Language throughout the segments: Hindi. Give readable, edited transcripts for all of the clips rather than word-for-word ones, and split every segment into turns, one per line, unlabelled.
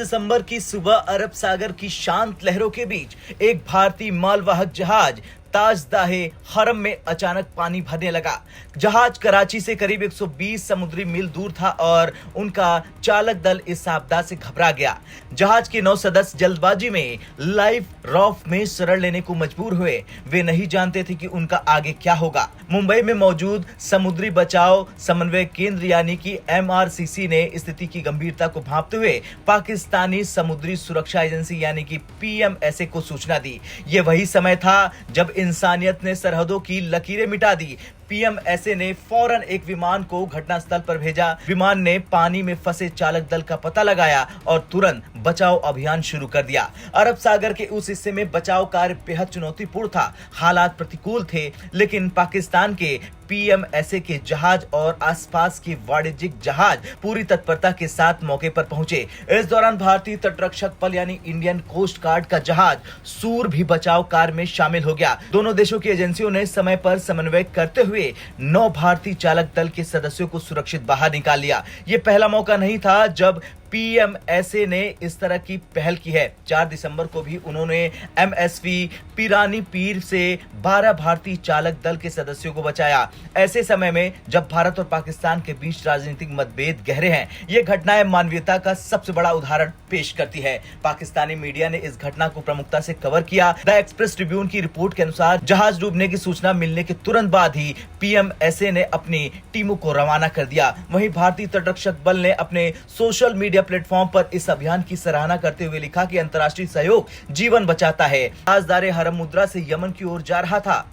दिसंबर की सुबह अरब सागर की शांत लहरों के बीच एक भारतीय मालवाहक जहाज ताजदाहे हरम में अचानक पानी भरने लगा। जहाज कराची से करीब 120 समुद्री मील दूर था और उनका चालक दल इस आपदा से घबरा गया। जहाज के 9 सदस्य जल्दबाजी में लाइफ रॉफ्ट में शरण लेने को मजबूर हुए। वे नहीं जानते थे कि उनका आगे क्या होगा। मुंबई में मौजूद समुद्री बचाव समन्वय केंद्र यानी कि MRCC ने स्थिति की गंभीरता को भांपते हुए पाकिस्तानी समुद्री सुरक्षा एजेंसी यानी कि PMSA को सूचना दी। ये वही समय था जब इंसानियत ने सरहदों की लकीरें मिटा दी। PMSA ने फौरन एक विमान को घटनास्थल पर भेजा। विमान ने पानी में फंसे चालक दल का पता लगाया और तुरंत बचाव अभियान शुरू कर दिया। अरब सागर के उस हिस्से में बचाव कार्य बेहद चुनौतीपूर्ण था। हालात प्रतिकूल थे, लेकिन पाकिस्तान के PMSA के जहाज और आसपास के वाणिज्यिक जहाज पूरी तत्परता के साथ मौके पर पहुंचे। इस दौरान भारतीय तटरक्षक बल यानी इंडियन कोस्ट गार्ड का जहाज सूर भी बचाव कार्य में शामिल हो गया। दोनों देशों की एजेंसियों ने समय पर समन्वय करते हुए 9 भारतीय चालक दल के सदस्यों को सुरक्षित बाहर निकाल लिया। यह पहला मौका नहीं था जब PMSA ने इस तरह की पहल की है। 4 दिसंबर को भी उन्होंने MSV पिरानी पीर से 12 भारतीय चालक दल के सदस्यों को बचाया। ऐसे समय में जब भारत और पाकिस्तान के बीच राजनीतिक मतभेद गहरे हैं, ये घटनाएं मानवीयता का सबसे बड़ा उदाहरण पेश करती है। पाकिस्तानी मीडिया ने इस घटना को प्रमुखता से कवर किया। द एक्सप्रेस ट्रिब्यून की रिपोर्ट के अनुसार जहाज डूबने की सूचना मिलने के तुरंत बाद ही PMSA ने अपनी टीमों को रवाना कर दिया। वहीं भारतीय तटरक्षक बल ने अपने सोशल मीडिया प्लेटफॉर्म पर इस अभियान की सराहना करते हुए लिखा कि अंतर्राष्ट्रीय सहयोग जीवन बचाता है। ताजदारे हरम मुद्रा से यमन की ओर जा रहा था।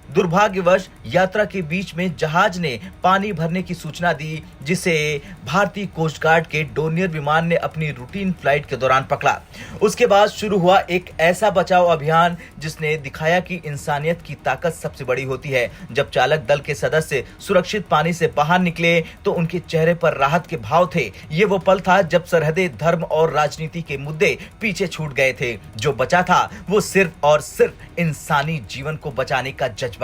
दुर्भाग्यवश यात्रा के बीच में जहाज ने पानी भरने की सूचना दी, जिसे भारतीय कोस्ट गार्ड के डोनियर विमान ने अपनी रूटीन फ्लाइट के दौरान पकड़ा। उसके बाद शुरू हुआ एक ऐसा बचाव अभियान जिसने दिखाया कि इंसानियत की ताकत सबसे बड़ी होती है। जब चालक दल के सदस्य सुरक्षित पानी से बाहर निकले तो उनके चेहरे पर राहत के भाव थे। ये वो पल था जब सरहदें, धर्म और राजनीति के मुद्दे पीछे छूट गए थे। जो बचा था वो सिर्फ और सिर्फ इंसानी जीवन को बचाने का जज्बा।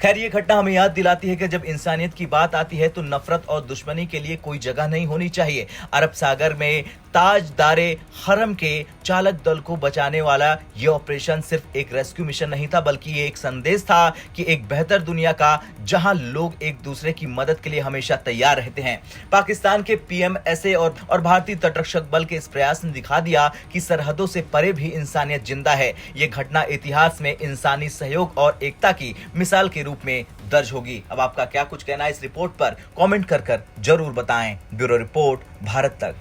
खैर, ये घटना हमें याद दिलाती है कि जब इंसानियत की बात आती है तो नफरत और दुश्मनी के लिए कोई जगह नहीं होनी चाहिए। अरब सागर में ताजदारे हरम के चालक दल को बचाने वाला यह ऑपरेशन सिर्फ एक रेस्क्यू मिशन नहीं था, बल्कि ये एक संदेश था कि एक बेहतर दुनिया का जहां लोग एक दूसरे की मदद के लिए हमेशा तैयार रहते हैं। पाकिस्तान के PMSA और भारतीय तटरक्षक बल के इस प्रयास ने दिखा दिया कि सरहदों से परे भी इंसानियत जिंदा है। ये घटना इतिहास में इंसानी सहयोग और एकता की मिसाल के रूप में दर्ज होगी। अब आपका क्या कुछ कहना है इस रिपोर्ट पर कमेंट कर जरूर बताएं। ब्यूरो रिपोर्ट, भारत तक।